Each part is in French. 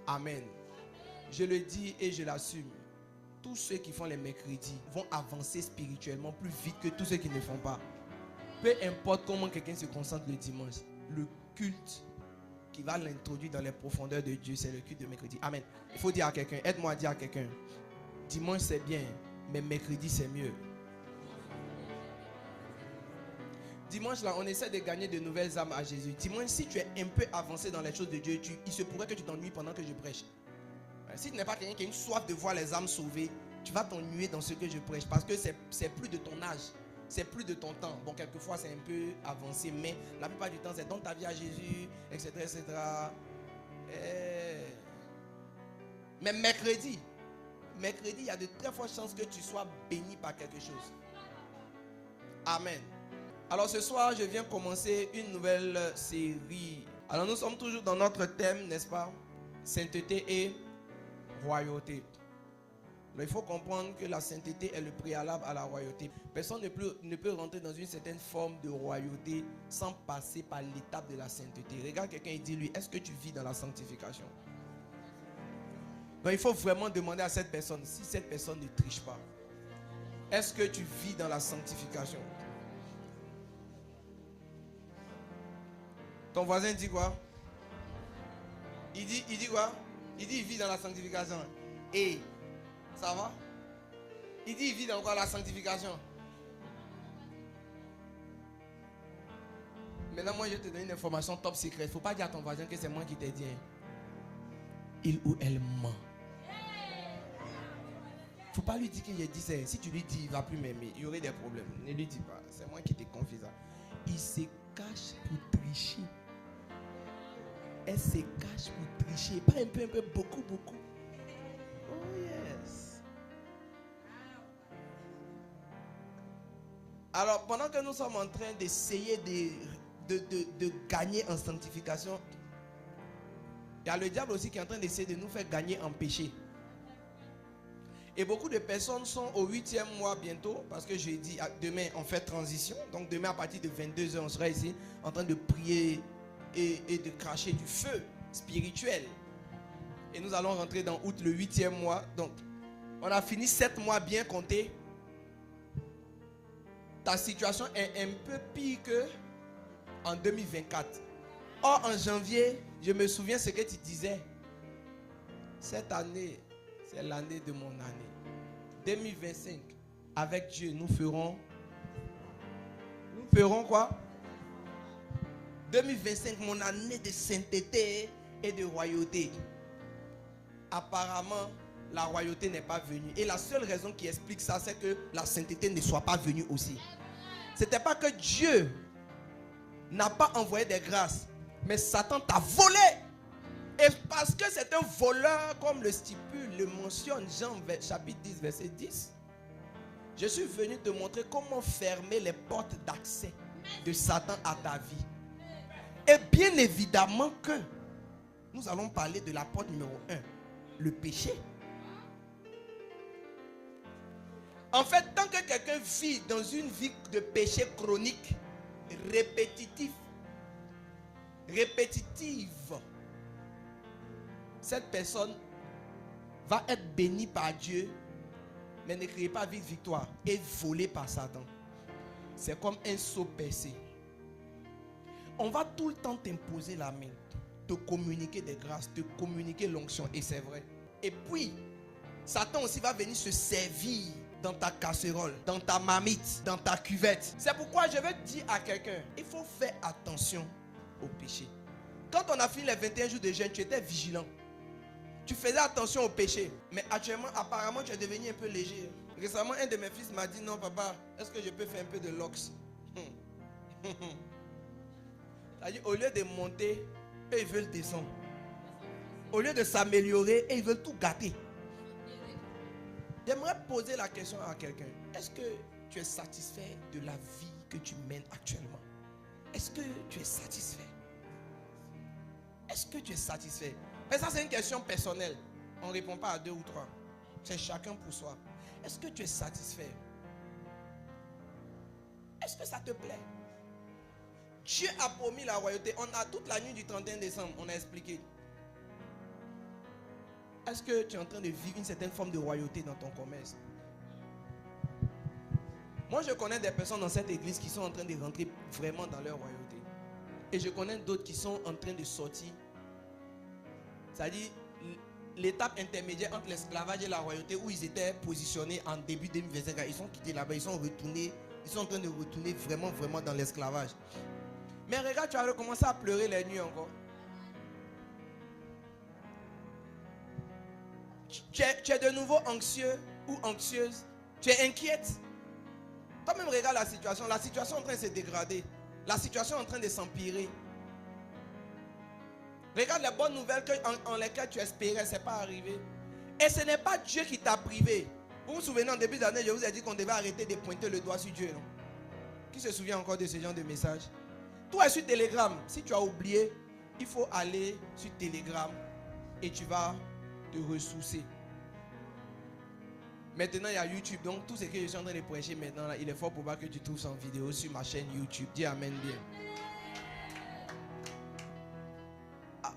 Amen. Je le dis et je l'assume. Tous ceux qui font les mercredis vont avancer spirituellement plus vite que tous ceux qui ne font pas. Peu importe comment quelqu'un se concentre le dimanche, le culte qui va l'introduire dans les profondeurs de Dieu, c'est le culte de mercredi. Amen. Il faut dire à quelqu'un, aide-moi à dire à quelqu'un, dimanche c'est bien, mais mercredi c'est mieux. Dimanche là, on essaie de gagner de nouvelles âmes à Jésus. Dimanche, si tu es un peu avancé dans les choses de Dieu, il se pourrait que tu t'ennuies pendant que je prêche. Si tu n'es pas quelqu'un qui a une soif de voir les âmes sauvées, tu vas t'ennuyer dans ce que je prêche parce que c'est plus de ton âge, c'est plus de ton temps. Bon, quelquefois c'est un peu avancé, mais la plupart du temps c'est donne ta vie à Jésus, etc. etc. Mais mercredi, il y a de très fortes chances que tu sois béni par quelque chose. Amen. Alors ce soir, je viens commencer une nouvelle série. Alors nous sommes toujours dans notre thème, n'est-ce pas? Sainteté et royauté. Mais il faut comprendre que la sainteté est le préalable à la royauté. Personne ne peut rentrer dans une certaine forme de royauté sans passer par l'étape de la sainteté. Regarde quelqu'un et dis-lui, est-ce que tu vis dans la sanctification? Donc il faut vraiment demander à cette personne, si cette personne ne triche pas, est-ce que tu vis dans la sanctification? Ton voisin dit quoi? Il dit quoi? Il dit il vit dans la sanctification. Et ça va? Il dit il vit dans quoi? La sanctification. Maintenant moi je te donne une information top secret. Il ne faut pas dire à ton voisin que c'est moi qui t'ai dit. Il ou elle ment. Il ne faut pas lui dire que j'ai dit ça. Si tu lui dis il ne va plus m'aimer, il y aurait des problèmes. Ne lui dis pas. C'est moi qui te confie ça. Il se cache pour tricher. Elle se cache pour tricher. Pas un peu, beaucoup. Oh yes. Alors, pendant que nous sommes en train d'essayer de gagner en sanctification, il y a le diable aussi qui est en train d'essayer de nous faire gagner en péché. Et beaucoup de personnes sont au 8e mois bientôt, parce que je dis demain on fait transition. Donc demain à partir de 22h, on sera ici en train de prier et de cracher du feu spirituel. Et nous allons rentrer dans août, le 8e mois. Donc on a fini 7 mois bien comptés. Ta situation est un peu pire que en 2024. Or en janvier, je me souviens ce que tu disais. Cette année, c'est l'année de mon année. 2025, avec Dieu, nous ferons quoi? 2025, mon année de sainteté et de royauté. Apparemment, la royauté n'est pas venue. Et la seule raison qui explique ça, c'est que la sainteté ne soit pas venue aussi. C'était pas que Dieu n'a pas envoyé des grâces, mais Satan t'a volé. Et parce que c'est un voleur, comme le stipule, le mentionne Jean chapitre 10, verset 10, je suis venu te montrer comment fermer les portes d'accès de Satan à ta vie. Et bien évidemment que nous allons parler de la porte numéro 1, le péché. En fait, tant que quelqu'un vit dans une vie de péché chronique, répétitive, cette personne va être bénie par Dieu, mais ne crée pas vie de victoire et volée par Satan. C'est comme un seau percé. On va tout le temps t'imposer la main, te communiquer des grâces, te communiquer l'onction, et c'est vrai. Et puis, Satan aussi va venir se servir dans ta casserole, dans ta marmite, dans ta cuvette. C'est pourquoi je veux dire à quelqu'un, il faut faire attention au péché. Quand on a fini les 21 jours de jeûne, tu étais vigilant. Tu faisais attention au péché. Mais actuellement, apparemment, tu es devenu un peu léger. Récemment, un de mes fils m'a dit, non papa, est-ce que je peux faire un peu de l'ox? C'est-à-dire, au lieu de monter, eux, ils veulent descendre. Au lieu de s'améliorer, ils veulent tout gâter. J'aimerais poser la question à quelqu'un. Est-ce que tu es satisfait de la vie que tu mènes actuellement? Est-ce que tu es satisfait? Est-ce que tu es satisfait? Mais ça, c'est une question personnelle. On ne répond pas à 2 ou 3. C'est chacun pour soi. Est-ce que tu es satisfait? Est-ce que ça te plaît? Dieu a promis la royauté. On a toute la nuit du 31 décembre, on a expliqué. Est-ce que tu es en train de vivre une certaine forme de royauté dans ton commerce? Moi, je connais des personnes dans cette église qui sont en train de rentrer vraiment dans leur royauté. Et je connais d'autres qui sont en train de sortir. C'est-à-dire l'étape intermédiaire entre l'esclavage et la royauté où ils étaient positionnés en début 2025. Ils sont quittés là-bas, ils sont retournés. Ils sont en train de retourner vraiment dans l'esclavage. Mais regarde, tu vas recommencer à pleurer les nuits encore. Tu es de nouveau anxieux ou anxieuse. Tu es inquiète. Toi-même regarde la situation. La situation est en train de se dégrader. La situation est en train de s'empirer. Regarde les bonnes nouvelles en lesquelles tu espérais, ce n'est pas arrivé. Et ce n'est pas Dieu qui t'a privé. Vous vous souvenez, en début d'année, je vous ai dit qu'on devait arrêter de pointer le doigt sur Dieu, non? Qui se souvient encore de ce genre de message? Toi es sur Telegram. Si tu as oublié, il faut aller sur Telegram et tu vas te ressourcer. Maintenant, il y a YouTube. Donc, tout ce que je suis en train de prêcher maintenant, là, il est fort probable que tu trouves ça en vidéo sur ma chaîne YouTube. Dis Amen bien.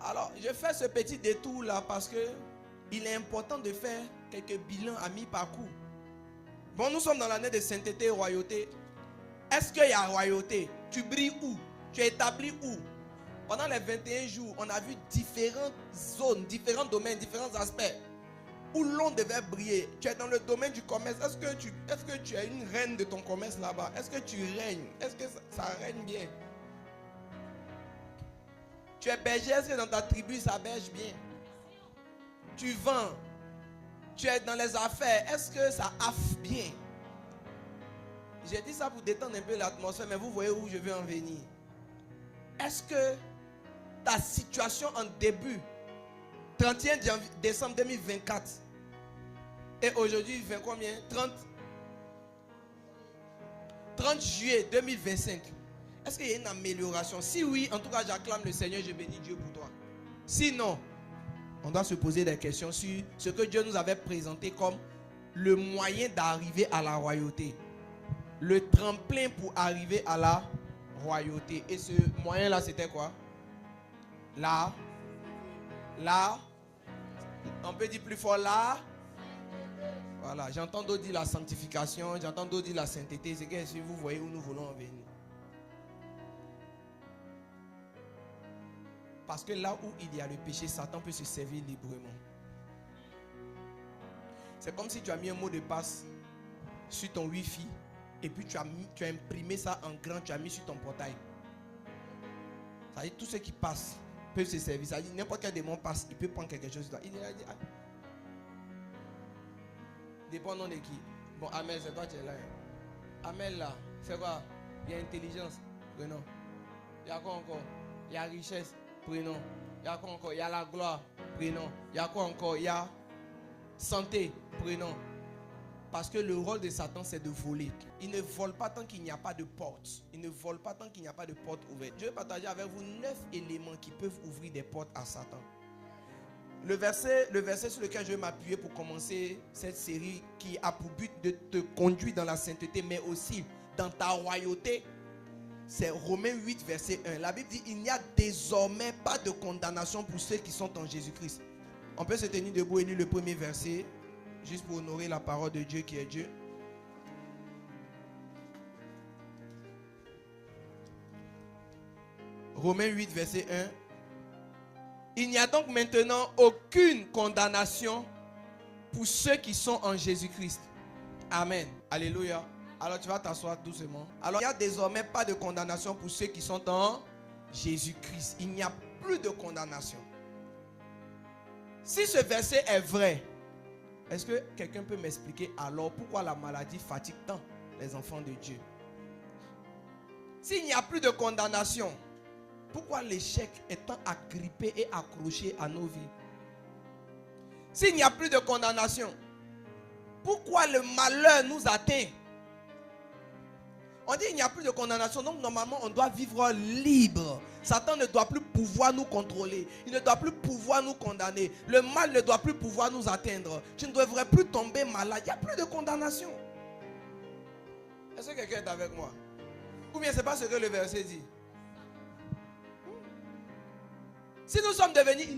Alors, je fais ce petit détour là parce que il est important de faire quelques bilans à mi-parcours. Bon, nous sommes dans l'année de sainteté et royauté. Est-ce qu'il y a royauté? Tu brilles où? Tu es établi où? Pendant les 21 jours, on a vu différentes zones, différents domaines, différents aspects où l'on devait briller. Tu es dans le domaine du commerce. Est-ce que tu es une reine de ton commerce là-bas? Est-ce que tu règnes? Est-ce que ça règne bien? Tu es berger, est-ce que dans ta tribu ça berge bien? Tu vends. Tu es dans les affaires, est-ce que ça affe bien? J'ai dit ça pour détendre un peu l'atmosphère, mais vous voyez où je veux en venir. Est-ce que ta situation en début, 31 décembre 2024, et aujourd'hui, il fait combien? 30 juillet 2025. Est-ce qu'il y a une amélioration? Si oui, en tout cas, j'acclame le Seigneur, je bénis Dieu pour toi. Sinon, on doit se poser des questions sur ce que Dieu nous avait présenté comme le moyen d'arriver à la royauté. Le tremplin pour arriver à la royauté. Et ce moyen-là, c'était quoi? On peut dire plus fort là. Voilà, j'entends d'autres dire la sanctification, j'entends d'autres dire la sainteté. C'est que si vous voyez où nous voulons en venir. Parce que là où il y a le péché, Satan peut se servir librement. C'est comme si tu as mis un mot de passe sur ton Wi-Fi et puis tu as imprimé ça en grand, tu as mis sur ton portail. Ça veut dire tout ce qui passe peut se servir. Ça veut dire n'importe quel démon passe, il peut prendre quelque chose. Il a dit, ah. Dépendant de qui? Bon, Amel, c'est toi qui es là. Amel là, c'est quoi? Il y a intelligence, prenons. Il y a quoi encore? Il y a richesse. Prenons. Il y a quoi encore? Il y a la gloire. Prenons. Il y a quoi encore? Il y a santé. Prenons. Parce que le rôle de Satan, c'est de voler. Il ne vole pas tant qu'il n'y a pas de porte. Il ne vole pas tant qu'il n'y a pas de porte ouverte. Je vais partager avec vous 9 éléments qui peuvent ouvrir des portes à Satan. Le verset sur lequel je vais m'appuyer pour commencer cette série qui a pour but de te conduire dans la sainteté, mais aussi dans ta royauté, c'est Romains 8, verset 1. La Bible dit, il n'y a désormais pas de condamnation pour ceux qui sont en Jésus-Christ. On peut se tenir debout et lire le premier verset, juste pour honorer la parole de Dieu qui est Dieu. Romains 8, verset 1. Il n'y a donc maintenant aucune condamnation pour ceux qui sont en Jésus-Christ. Amen. Alléluia. Alors tu vas t'asseoir doucement. Alors il n'y a désormais pas de condamnation pour ceux qui sont en Jésus-Christ. Il n'y a plus de condamnation. Si ce verset est vrai, est-ce que quelqu'un peut m'expliquer alors pourquoi la maladie fatigue tant les enfants de Dieu? S'il n'y a plus de condamnation, pourquoi l'échec est tant agrippé et accroché à nos vies? S'il n'y a plus de condamnation, pourquoi le malheur nous atteint? On dit qu'il n'y a plus de condamnation, donc normalement on doit vivre libre. Satan ne doit plus pouvoir nous contrôler. Il ne doit plus pouvoir nous condamner. Le mal ne doit plus pouvoir nous atteindre. Tu ne devrais plus tomber malade. Il n'y a plus de condamnation. Est-ce que quelqu'un est avec moi? Ou bien ce n'est pas ce que le verset dit? Si nous sommes devenus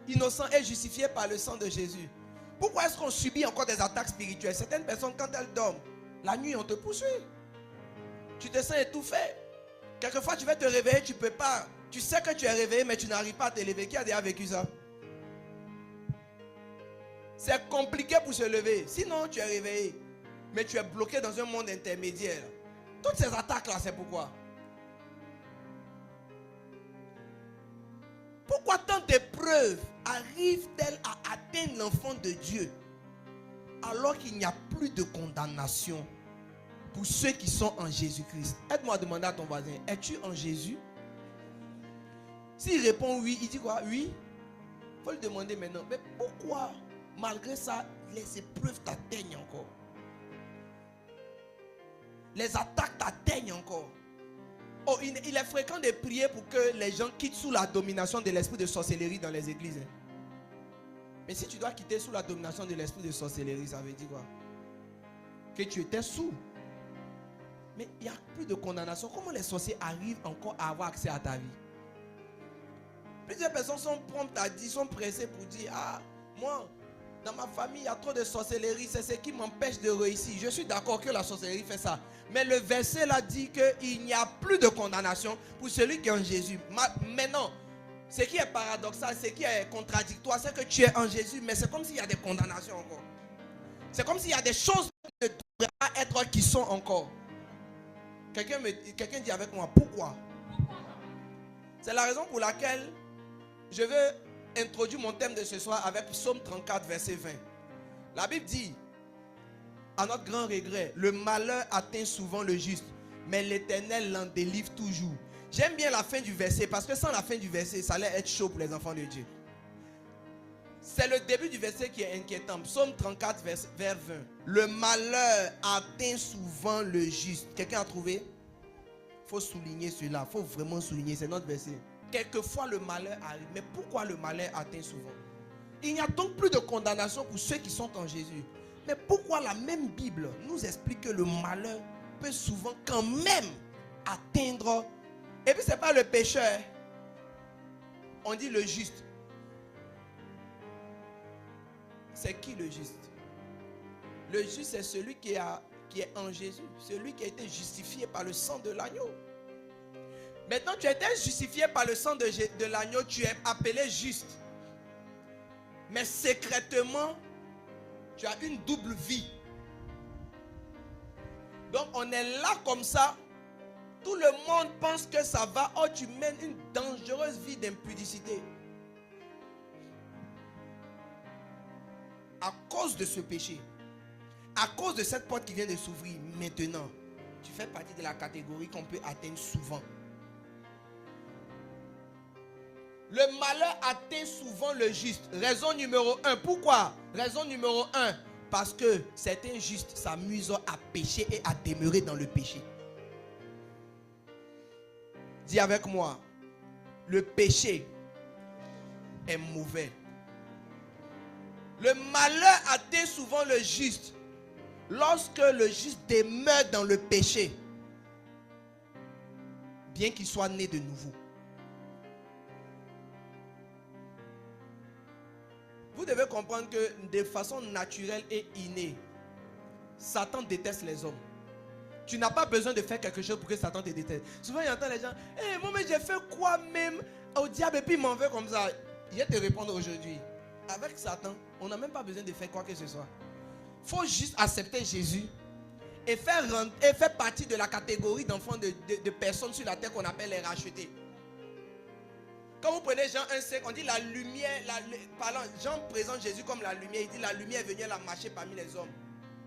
innocents et justifiés par le sang de Jésus, pourquoi est-ce qu'on subit encore des attaques spirituelles? Certaines personnes, quand elles dorment, la nuit, on te poursuit. Tu te sens étouffé. Quelquefois, tu vas te réveiller, tu ne peux pas. Tu sais que tu es réveillé, mais tu n'arrives pas à te lever. Qui a déjà vécu ça? C'est compliqué pour se lever. Sinon, tu es réveillé, mais tu es bloqué dans un monde intermédiaire. Toutes ces attaques-là, c'est pourquoi? Pourquoi tant d'épreuves arrivent-elles à atteindre l'enfant de Dieu alors qu'il n'y a plus de condamnation pour ceux qui sont en Jésus-Christ? Aide-moi à demander à ton voisin, es-tu en Jésus? S'il répond oui, il dit quoi? Oui. Il faut le demander maintenant. Mais pourquoi, malgré ça, les épreuves t'atteignent encore? Les attaques t'atteignent encore. Oh, il est fréquent de prier pour que les gens quittent sous la domination de l'esprit de sorcellerie dans les églises. Mais si tu dois quitter sous la domination de l'esprit de sorcellerie, ça veut dire quoi? Que tu étais sous. Mais il n'y a plus de condamnation. Comment les sorciers arrivent encore à avoir accès à ta vie? Plusieurs personnes sont promptes à dire, sont pressées pour dire, ah, moi, dans ma famille, il y a trop de sorcellerie, c'est ce qui m'empêche de réussir. Je suis d'accord que la sorcellerie fait ça. Mais le verset là dit qu'il n'y a plus de condamnation pour celui qui est en Jésus. Maintenant, ce qui est paradoxal, ce qui est contradictoire, c'est que tu es en Jésus, mais c'est comme s'il y a des condamnations encore. C'est comme s'il y a des choses qui ne devraient pas être qui sont encore. Quelqu'un dit avec moi, pourquoi? C'est la raison pour laquelle je veux introduire mon thème de ce soir avec Psaume 34, verset 20. La Bible dit, à notre grand regret, le malheur atteint souvent le juste, mais l'Éternel l'en délivre toujours. J'aime bien la fin du verset, parce que sans la fin du verset, ça allait être chaud pour les enfants de Dieu. C'est le début du verset qui est inquiétant. Psaume 34, vers 20. Le malheur atteint souvent le juste. Quelqu'un a trouvé? Il faut souligner cela. Il faut vraiment souligner. C'est notre verset. Quelquefois le malheur arrive. Mais pourquoi le malheur atteint souvent? Il n'y a donc plus de condamnation pour ceux qui sont en Jésus. Mais pourquoi la même Bible nous explique que le malheur peut souvent quand même atteindre? Et puis ce n'est pas le pécheur. On dit le juste. C'est qui le juste? Le juste, c'est celui qui est en Jésus. Celui qui a été justifié par le sang de l'agneau. Maintenant, tu as été justifié par le sang de l'agneau. Tu es appelé juste. Mais secrètement, tu as une double vie. Donc, on est là comme ça. Tout le monde pense que ça va. Oh, tu mènes une dangereuse vie d'impudicité. À cause de ce péché, à cause de cette porte qui vient de s'ouvrir maintenant, tu fais partie de la catégorie qu'on peut atteindre souvent. Le malheur atteint souvent le juste. Raison numéro 1. Pourquoi? Raison numéro 1. Parce que certains justes s'amusent à pécher et à demeurer dans le péché. Dis avec moi, le péché est mauvais. Le malheur atteint souvent le juste lorsque le juste demeure dans le péché, bien qu'il soit né de nouveau. Vous devez comprendre que de façon naturelle et innée, Satan déteste les hommes. Tu n'as pas besoin de faire quelque chose pour que Satan te déteste. Souvent, il entend les gens, hey, moi, mais j'ai fait quoi même au diable et puis il m'en veut comme ça. Il va te répondre aujourd'hui. Avec Satan, on n'a même pas besoin de faire quoi que ce soit. Il faut juste accepter Jésus et faire partie de la catégorie d'enfants de personnes sur la terre qu'on appelle les rachetés. Quand vous prenez Jean 1,5, on dit la lumière, Jean présente Jésus comme la lumière. Il dit la lumière est venue, elle a marché parmi les hommes.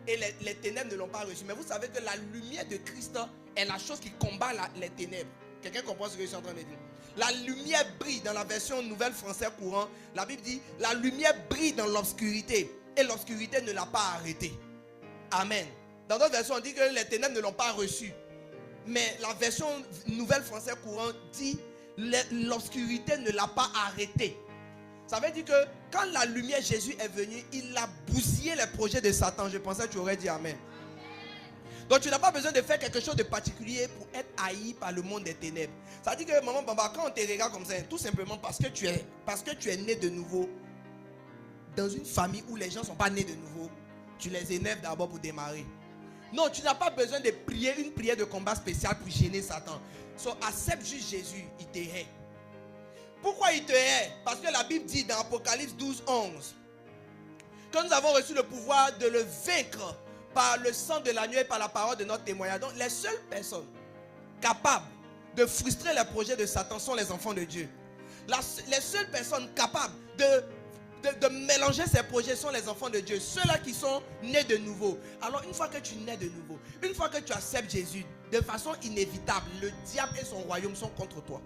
Et les ténèbres ne l'ont pas reçu. Mais vous savez que la lumière de Christ est la chose qui combat les ténèbres. Quelqu'un comprend ce que je suis en train de dire? La lumière brille dans la version nouvelle français courant. La Bible dit la lumière brille dans l'obscurité. Et l'obscurité ne l'a pas arrêté. Amen. Dans d'autres versions, on dit que les ténèbres ne l'ont pas reçu. Mais la version nouvelle français courant dit l'obscurité ne l'a pas arrêté. Ça veut dire que quand la lumière Jésus est venue, il a bousillé les projets de Satan. Je pensais que tu aurais dit Amen. Donc tu n'as pas besoin de faire quelque chose de particulier pour être haï par le monde des ténèbres. Ça dit que maman, papa, quand on te regarde comme ça, tout simplement parce que tu es né de nouveau dans une famille où les gens ne sont pas nés de nouveau, tu les énerves d'abord pour démarrer. Non, tu n'as pas besoin de prier une prière de combat spéciale pour gêner Satan. So, accepte juste Jésus, il te hait. Pourquoi il te hait? Parce que la Bible dit dans Apocalypse 12, 11 que nous avons reçu le pouvoir de le vaincre par le sang de l'agneau et par la parole de notre témoignage. Donc les seules personnes capables de frustrer les projets de Satan sont les enfants de Dieu. Les seules personnes capables de mélanger ces projets sont les enfants de Dieu. Ceux-là qui sont nés de nouveau. Alors une fois que tu nais de nouveau, une fois que tu acceptes Jésus, de façon inévitable, le diable et son royaume sont contre toi.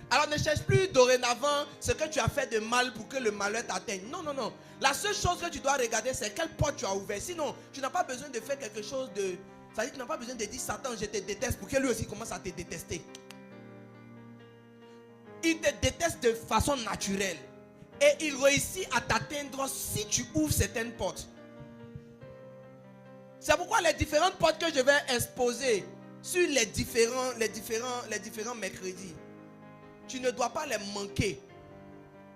Alors ne cherche plus dorénavant ce que tu as fait de mal pour que le malheur t'atteigne. Non, non, non. La seule chose que tu dois regarder, c'est quelle porte tu as ouvert. Sinon, tu n'as pas besoin de faire quelque chose de... Ça veut dire que tu n'as pas besoin de dire Satan, je te déteste, pour que lui aussi commence à te détester. Il te déteste de façon naturelle. Et il réussit à t'atteindre si tu ouvres certaines portes. C'est pourquoi les différentes portes que je vais exposer sur les différents mercredis, tu ne dois pas les manquer.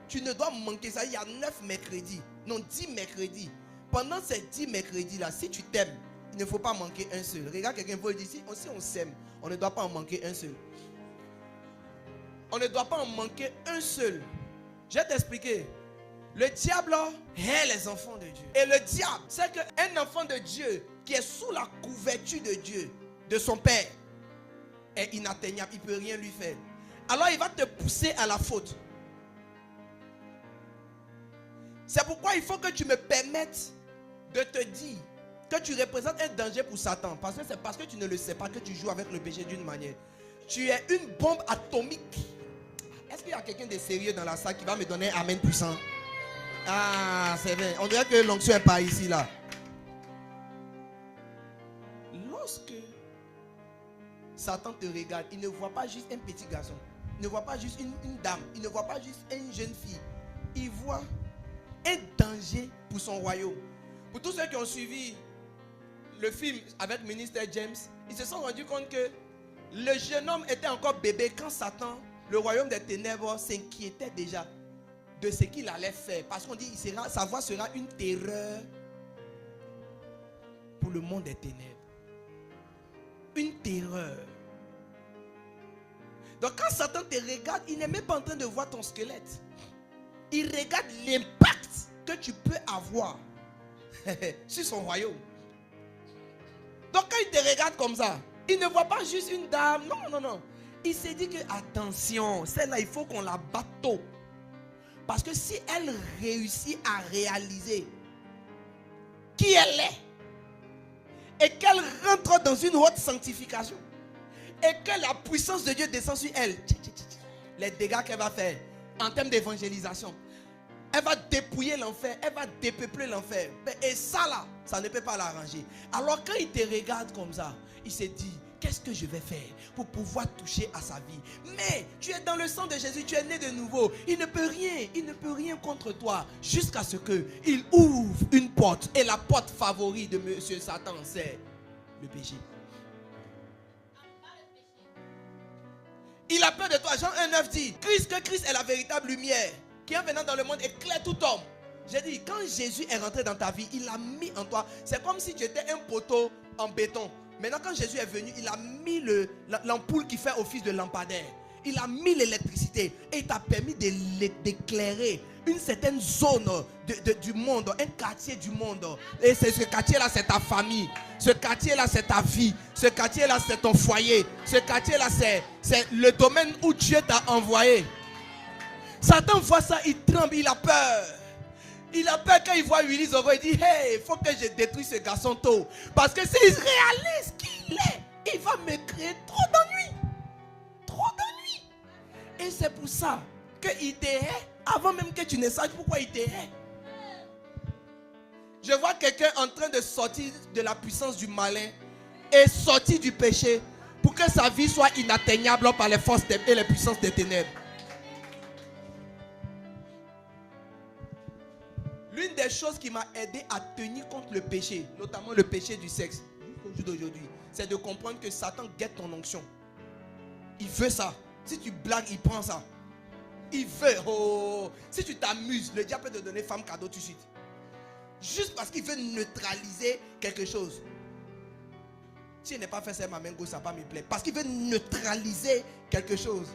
Tu ne dois manquer ça. Il y a 9 mercredis. Non, 10 mercredis. Pendant ces 10 mercredis-là, si tu t'aimes, il ne faut pas manquer un seul. Regarde quelqu'un, il faut dire, si on s'aime, on ne doit pas en manquer un seul. On ne doit pas en manquer un seul. Je vais t'expliquer. Le diable hait les enfants de Dieu. Et le diable, c'est qu'un enfant de Dieu qui est sous la couverture de Dieu, de son Père, est inatteignable. Il ne peut rien lui faire. Alors il va te pousser à la faute. C'est pourquoi il faut que tu me permettes de te dire que tu représentes un danger pour Satan. Parce que c'est parce que tu ne le sais pas que tu joues avec le péché d'une manière. Tu es une bombe atomique. Est-ce qu'il y a quelqu'un de sérieux dans la salle qui va me donner un amen puissant? Ah, c'est vrai. On dirait que l'onction n'est pas ici là. Lorsque Satan te regarde, il ne voit pas juste un petit garçon. Il ne voit pas juste une dame. Il ne voit pas juste une jeune fille. Il voit un danger pour son royaume. Pour tous ceux qui ont suivi le film avec Minister James, ils se sont rendus compte que le jeune homme était encore bébé quand Satan, le royaume des ténèbres, s'inquiétait déjà de ce qu'il allait faire. Parce qu'on dit que sa voix sera une terreur pour le monde des ténèbres. Une terreur. Donc quand Satan te regarde, il n'est même pas en train de voir ton squelette. Il regarde l'impact que tu peux avoir sur son royaume. Donc quand il te regarde comme ça, il ne voit pas juste une dame. Non, non, non. Il s'est dit que attention, celle-là, il faut qu'on la batte tôt. Parce que si elle réussit à réaliser qui elle est, et qu'elle rentre dans une haute sanctification, et que la puissance de Dieu descend sur elle, les dégâts qu'elle va faire en termes d'évangélisation, elle va dépouiller l'enfer, elle va dépeupler l'enfer. Et ça là, ça ne peut pas l'arranger. Alors quand il te regarde comme ça, il se dit, qu'est-ce que je vais faire pour pouvoir toucher à sa vie? Mais tu es dans le sang de Jésus, tu es né de nouveau. Il ne peut rien contre toi jusqu'à ce qu'il ouvre une porte. Et la porte favorite de Monsieur Satan, c'est le péché. Il a peur de toi. Jean 1,9 dit, que Christ est la véritable lumière qui en venant dans le monde éclaire tout homme. J'ai dit, quand Jésus est rentré dans ta vie, il a mis en toi. C'est comme si tu étais un poteau en béton. Maintenant, quand Jésus est venu, il a mis l'ampoule qui fait office de lampadaire. Il a mis l'électricité et il t'a permis d'éclairer une certaine zone du monde, un quartier du monde. Et ce quartier-là, c'est ta famille. Ce quartier-là, c'est ta vie. Ce quartier-là, c'est ton foyer. Ce quartier-là, c'est le domaine où Dieu t'a envoyé. Satan voit ça, il tremble, il a peur. Il a peur quand il voit Willy Zogo, il dit, hey, il faut que je détruise ce garçon tôt. Parce que s'il réalise qui il est, il va me créer trop d'ennuis. Trop d'ennuis. Et c'est pour ça qu'il te hait avant même que tu ne saches pourquoi il te hait. Je vois quelqu'un en train de sortir de la puissance du malin et sortir du péché pour que sa vie soit inatteignable par les forces et les puissances des ténèbres. L'une des choses qui m'a aidé à tenir contre le péché, notamment le péché du sexe, jusqu'au jour d'aujourd'hui, c'est de comprendre que Satan guette ton onction. Il veut ça. Si tu blagues, il prend ça. Il veut. Oh. Si tu t'amuses, le diable peut te donner femme cadeau tout de suite. Juste parce qu'il veut neutraliser quelque chose. Si je n'ai pas fait ça, ma main gauche, ça va pas me plaire. Parce qu'il veut neutraliser quelque chose.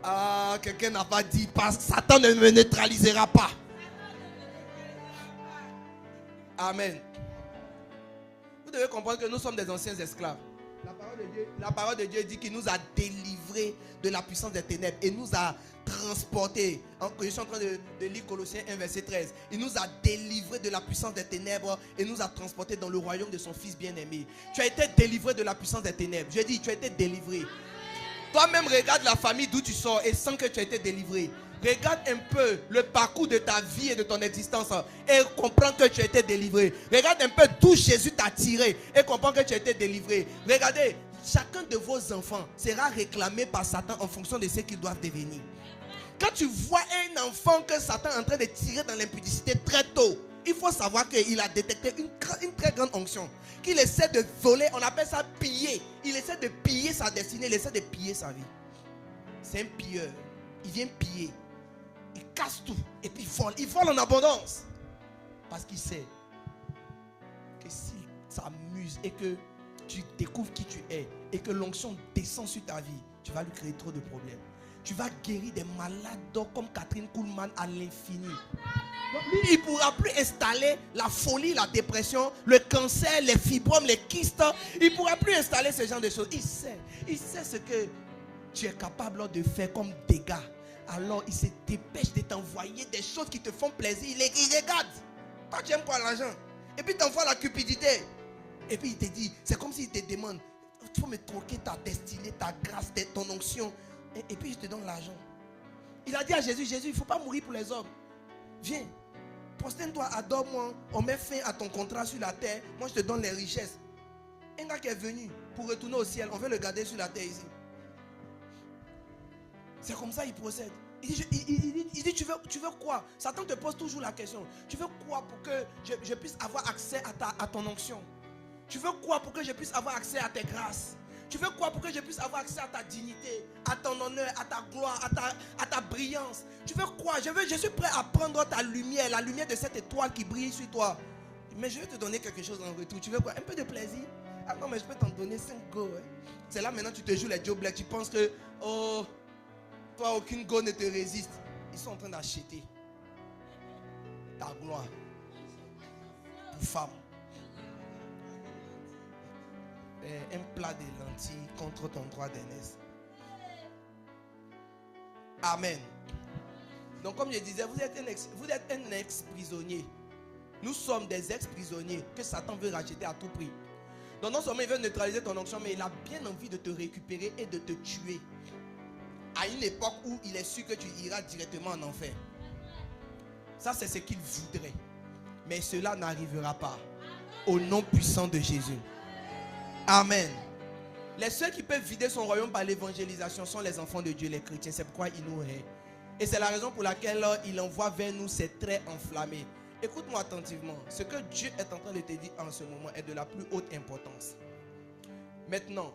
Ah, quelqu'un n'a pas dit, parce que Satan ne me neutralisera pas. Amen. Vous devez comprendre que nous sommes des anciens esclaves. La parole de Dieu dit qu'il nous a délivrés de la puissance des ténèbres et nous a transportés. Je suis en train de lire Colossiens 1 verset 13. Il nous a délivrés de la puissance des ténèbres et nous a transportés dans le royaume de son Fils bien-aimé. Tu as été délivré de la puissance des ténèbres. Je dis, tu as été délivré. Toi-même regarde la famille d'où tu sors et sens que tu as été délivré. Regarde un peu le parcours de ta vie et de ton existence et comprends que tu as été délivré. Regarde un peu d'où Jésus t'a tiré et comprends que tu as été délivré. Regardez, chacun de vos enfants sera réclamé par Satan en fonction de ce qu'ils doivent devenir. Quand tu vois un enfant que Satan est en train de tirer dans l'impudicité très tôt, il faut savoir qu'il a détecté une très grande onction. Qu'il essaie de voler, on appelle ça piller. Il essaie de piller sa destinée, il essaie de piller sa vie. C'est un pilleur. Il vient piller. Il casse tout et puis il vole. Il vole en abondance. Parce qu'il sait que s'il s'amuse et que tu découvres qui tu es et que l'onction descend sur ta vie, tu vas lui créer trop de problèmes. Tu vas guérir des malades comme Catherine Kuhlman à l'infini. Il ne pourra plus installer la folie, la dépression, le cancer, les fibromes, les kystes. Il ne pourra plus installer ce genre de choses. Il sait ce que tu es capable de faire comme dégâts. Alors il se dépêche de t'envoyer des choses qui te font plaisir. Il regarde. Toi tu aimes quoi, l'argent? Et puis il t'envoie la cupidité. Et puis il te dit, c'est comme s'il te demande, il faut me troquer ta destinée, ta grâce, ton onction. Et puis je te donne l'argent. Il a dit à Jésus, Jésus, il ne faut pas mourir pour les hommes. Viens, prosterne-toi, adore-moi. On met fin à ton contrat sur la terre. Moi je te donne les richesses. Un gars qui est venu pour retourner au ciel, on veut le garder sur la terre ici. C'est comme ça il procède. Il dit tu veux quoi? Satan te pose toujours la question. Tu veux quoi pour que je puisse avoir accès à ton onction? Tu veux quoi pour que je puisse avoir accès à tes grâces? Tu veux quoi pour que je puisse avoir accès à ta dignité, à ton honneur, à ta gloire, à ta brillance? Tu veux quoi? Je suis prêt à prendre ta lumière, la lumière de cette étoile qui brille sur toi. Mais je vais te donner quelque chose en retour. Tu veux quoi? Un peu de plaisir? Ah non, mais je peux t'en donner 5 go. Hein. C'est là maintenant tu te joues les Joe Black. Tu penses que, oh, toi aucune go ne te résiste. Ils sont en train d'acheter ta gloire pour femme. Un plat de lentilles contre ton droit d'aînesse. Amen. Donc comme je disais, vous êtes un ex-prisonnier. Nous sommes des ex-prisonniers que Satan veut racheter à tout prix. Donc non seulement il veut neutraliser ton onction, mais il a bien envie de te récupérer et de te tuer. À une époque où il est sûr que tu iras directement en enfer. Ça c'est ce qu'il voudrait. Mais cela n'arrivera pas. Au nom puissant de Jésus. Amen. Les seuls qui peuvent vider son royaume par l'évangélisation sont les enfants de Dieu, les chrétiens. C'est pourquoi il nous hait. Et c'est la raison pour laquelle il envoie vers nous ses traits enflammés. Écoute-moi attentivement. Ce que Dieu est en train de te dire en ce moment est de la plus haute importance. Maintenant,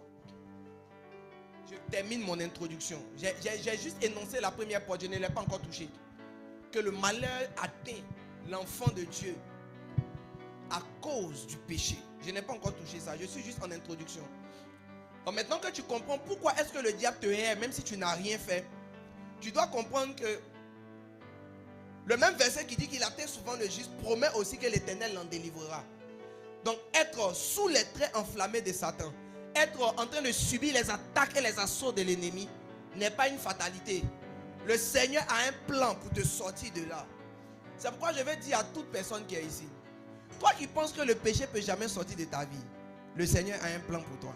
je termine mon introduction. J'ai juste énoncé la première porte. Je ne l'ai pas encore touché. Que le malheur atteint l'enfant de Dieu à cause du péché. Je n'ai pas encore touché ça. Je suis juste en introduction. Donc maintenant que tu comprends pourquoi est-ce que le diable te hait, même si tu n'as rien fait, tu dois comprendre que le même verset qui dit qu'il atteint souvent le juste promet aussi que l'Éternel l'en délivrera. Donc être sous les traits enflammés de Satan, être en train de subir les attaques et les assauts de l'ennemi n'est pas une fatalité. Le Seigneur a un plan pour te sortir de là. C'est pourquoi je vais dire à toute personne qui est ici, toi qui penses que le péché ne peut jamais sortir de ta vie, le Seigneur a un plan pour toi.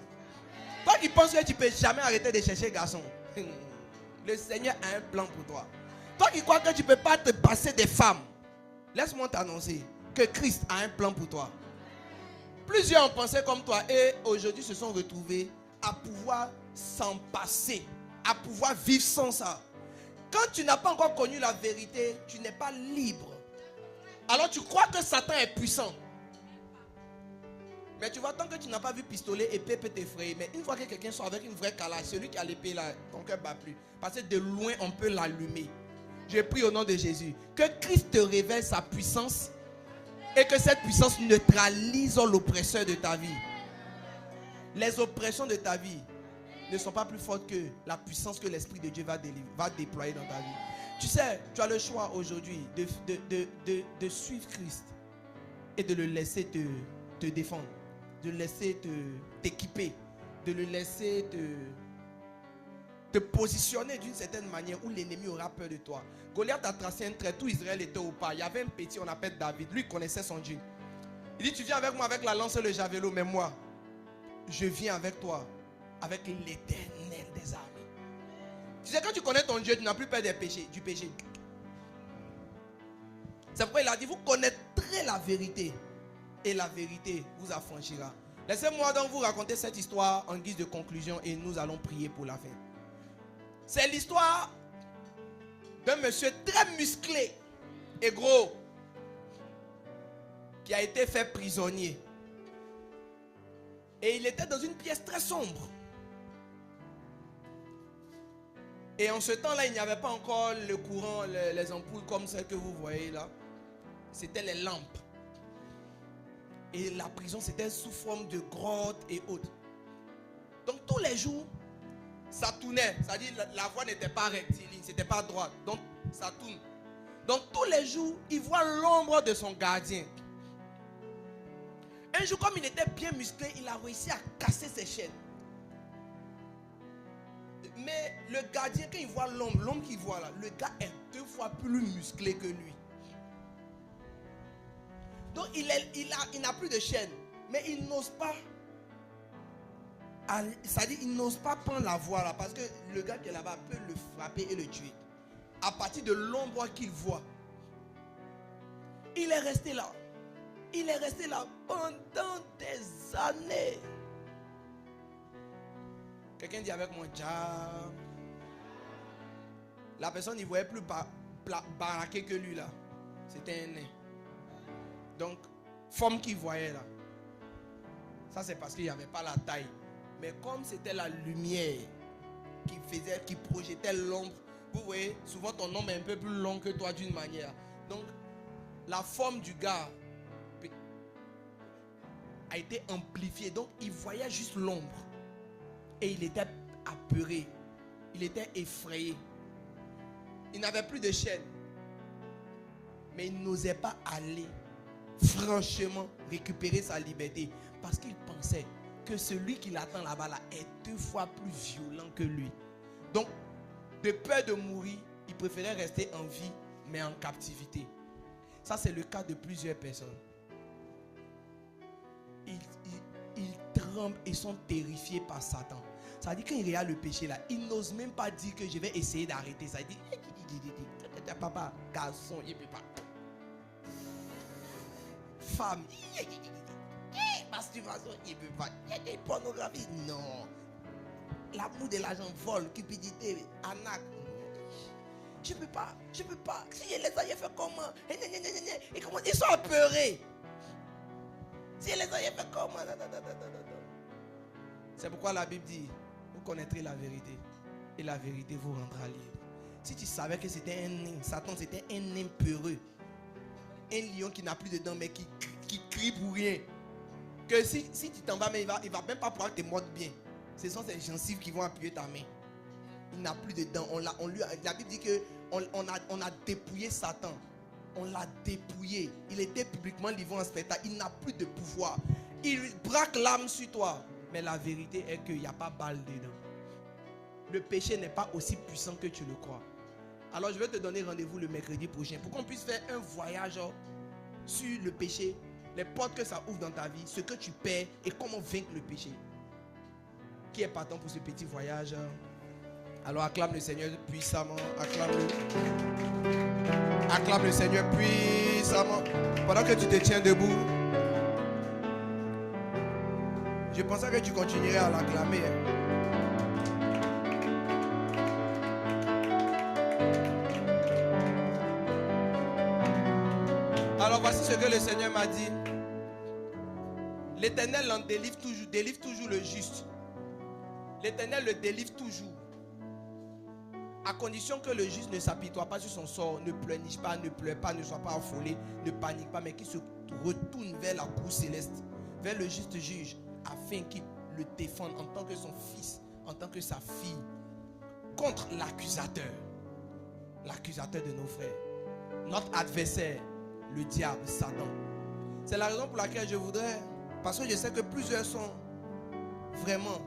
Toi qui penses que tu ne peux jamais arrêter de chercher garçon, le Seigneur a un plan pour toi. Toi qui crois que tu ne peux pas te passer des femmes, laisse-moi t'annoncer que Christ a un plan pour toi. Plusieurs ont pensé comme toi et aujourd'hui se sont retrouvés à pouvoir s'en passer, à pouvoir vivre sans ça. Quand tu n'as pas encore connu la vérité, tu n'es pas libre. Alors tu crois que Satan est puissant. Mais tu vois, tant que tu n'as pas vu pistolet, épée peut t'effrayer. Mais une fois que quelqu'un sort avec une vraie calache, celui qui a l'épée là, ton cœur ne bat plus. Parce que de loin, on peut l'allumer. Je prie au nom de Jésus. Que Christ te révèle sa puissance. Et que cette puissance neutralise l'oppresseur de ta vie. Les oppressions de ta vie ne sont pas plus fortes que la puissance que l'Esprit de Dieu va déployer dans ta vie. Tu sais, tu as le choix aujourd'hui de suivre Christ et de le laisser te défendre, de le laisser t'équiper, de le laisser te positionner d'une certaine manière où l'ennemi aura peur de toi. Goliath a tracé un trait, tout Israël était au pas. Il y avait un petit, on appelle David, lui connaissait son Dieu. Il dit, tu viens avec moi avec la lance et le javelot, mais moi, je viens avec toi, avec l'Éternel des armées. Tu sais, quand tu connais ton Dieu, tu n'as plus peur du péché. C'est pourquoi il a dit, vous connaîtrez la vérité, et la vérité vous affranchira. Laissez-moi donc vous raconter cette histoire en guise de conclusion, et nous allons prier pour la fin. C'est l'histoire d'un monsieur très musclé et gros qui a été fait prisonnier. Et il était dans une pièce très sombre. Et en ce temps-là, il n'y avait pas encore le courant, les ampoules comme celles que vous voyez là. C'était les lampes. Et la prison, c'était sous forme de grotte et autres. Donc tous les jours, ça tournait. C'est-à-dire la voie n'était pas rectiligne, c'était pas droite. Donc ça tourne. Donc tous les jours, il voit l'ombre de son gardien. Un jour, comme il était bien musclé, il a réussi à casser ses chaînes. Mais le gardien, quand il voit l'homme qu'il voit là, le gars est 2 fois plus musclé que lui. Donc il n'a plus de chaîne. Mais il n'ose pas. C'est-à-dire il n'ose pas prendre la voie là. Parce que le gars qui est là-bas peut le frapper et le tuer. À partir de l'ombre qu'il voit. Il est resté là. Il est resté là pendant des années. Quelqu'un dit avec moi, Jah. La personne ne voyait plus baraqué que lui là. C'était un nain. Donc, forme qu'il voyait là. Ça c'est parce qu'il n'y avait pas la taille. Mais comme c'était la lumière qui projetait l'ombre. Vous voyez, souvent ton ombre est un peu plus long que toi d'une manière. Donc, la forme du gars a été amplifiée. Donc, il voyait juste l'ombre. Et il était apeuré. Il était effrayé. Il n'avait plus de chaîne. Mais il n'osait pas aller franchement récupérer sa liberté. Parce qu'il pensait que celui qui l'attend là-bas là, est 2 fois plus violent que lui. Donc, de peur de mourir, il préférait rester en vie, mais en captivité. Ça, c'est le cas de plusieurs personnes. Ils tremblent et sont terrifiés par Satan. Ça veut dire quand il regarde le péché là, il n'ose même pas dire que je vais essayer d'arrêter ça. Il dit, papa, garçon, il ne peut pas. Femme, masturbation, il ne peut pas. Pornographie, non. L'amour de l'argent, vol, cupidité, arnaque. Je ne peux pas. Si elle les a fait comment? Et comment ils sont apeurés. Si elle les a fait comment? C'est pourquoi la Bible dit, vous connaîtrez la vérité et la vérité vous rendra libre. Si tu savais que c'était un nain, Satan c'était un nain peureux, un lion qui n'a plus de dents mais qui crie pour rien, que si tu t'en vas, mais il va même pas pouvoir te mordre bien. Ce sont ces gencives qui vont appuyer ta main. Il n'a plus de dents. La Bible dit que on a dépouillé Satan. On l'a dépouillé. Il était publiquement livré en spectacle. Il n'a plus de pouvoir. Il braque l'âme sur toi. Mais la vérité est qu'il n'y a pas balle dedans. Le péché n'est pas aussi puissant que tu le crois. Alors je vais te donner rendez-vous le mercredi prochain pour qu'on puisse faire un voyage sur le péché, les portes que ça ouvre dans ta vie, ce que tu perds et comment vaincre le péché. Qui est partant pour ce petit voyage? Alors acclame le Seigneur puissamment. Acclame le Seigneur puissamment. Pendant que tu te tiens debout, je pensais que tu continuerais à l'acclamer. Alors voici ce que le Seigneur m'a dit. L'Éternel en délivre toujours le juste. L'Éternel le délivre toujours. À condition que le juste ne s'apitoie pas sur son sort, ne pleurniche pas, ne pleure pas, ne soit pas affolé, ne panique pas, mais qu'il se retourne vers la cour céleste, vers le juste juge, afin qu'il le défende en tant que son fils, en tant que sa fille, contre l'accusateur de nos frères, notre adversaire, le diable, Satan. C'est la raison pour laquelle je voudrais, parce que je sais que plusieurs sont vraiment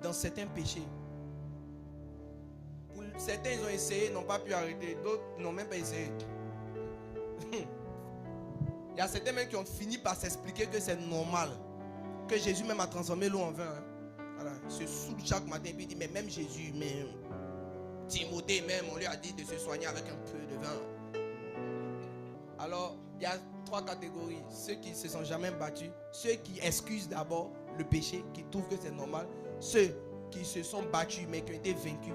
dans certains péchés. Pour certains, ils ont essayé, n'ont pas pu arrêter, d'autres n'ont même pas essayé. Il y a certains même qui ont fini par s'expliquer que c'est normal, que Jésus même a transformé l'eau en vin. Voilà. Il se saoule chaque matin et puis il dit, mais même Jésus, même Timothée même, on lui a dit de se soigner avec un peu de vin. Alors, il y a 3 catégories. Ceux qui ne se sont jamais battus, ceux qui excusent d'abord le péché, qui trouvent que c'est normal, ceux qui se sont battus mais qui ont été vaincus,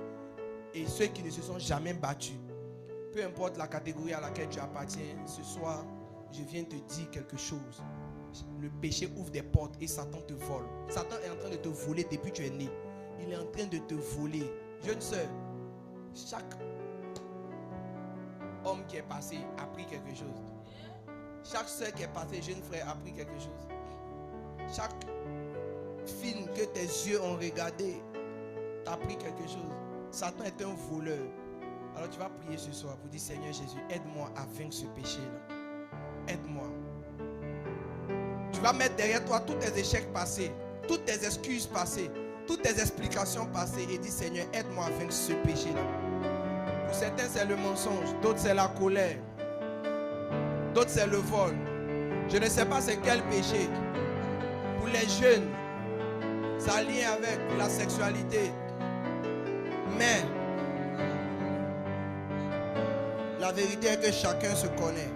et ceux qui ne se sont jamais battus. Peu importe la catégorie à laquelle tu appartiens, ce soir, je viens te dire quelque chose. Le péché ouvre des portes et Satan te vole. Satan est en train de te voler depuis que tu es né. Il est en train de te voler. Jeune sœur, chaque homme qui est passé a pris quelque chose. Chaque sœur qui est passée, jeune frère, a pris quelque chose. Chaque film que tes yeux ont regardé, t'a pris quelque chose. Satan est un voleur. Alors tu vas prier ce soir pour dire, Seigneur Jésus, aide-moi à vaincre ce péché-là. Aide-moi. Tu vas mettre derrière toi tous tes échecs passés, toutes tes excuses passées, toutes tes explications passées et dire, Seigneur, aide-moi à vaincre ce péché-là. Pour certains, c'est le mensonge, d'autres, c'est la colère, d'autres, c'est le vol. Je ne sais pas c'est quel péché. Pour les jeunes, ça lie avec la sexualité. Mais la vérité est que chacun se connaît.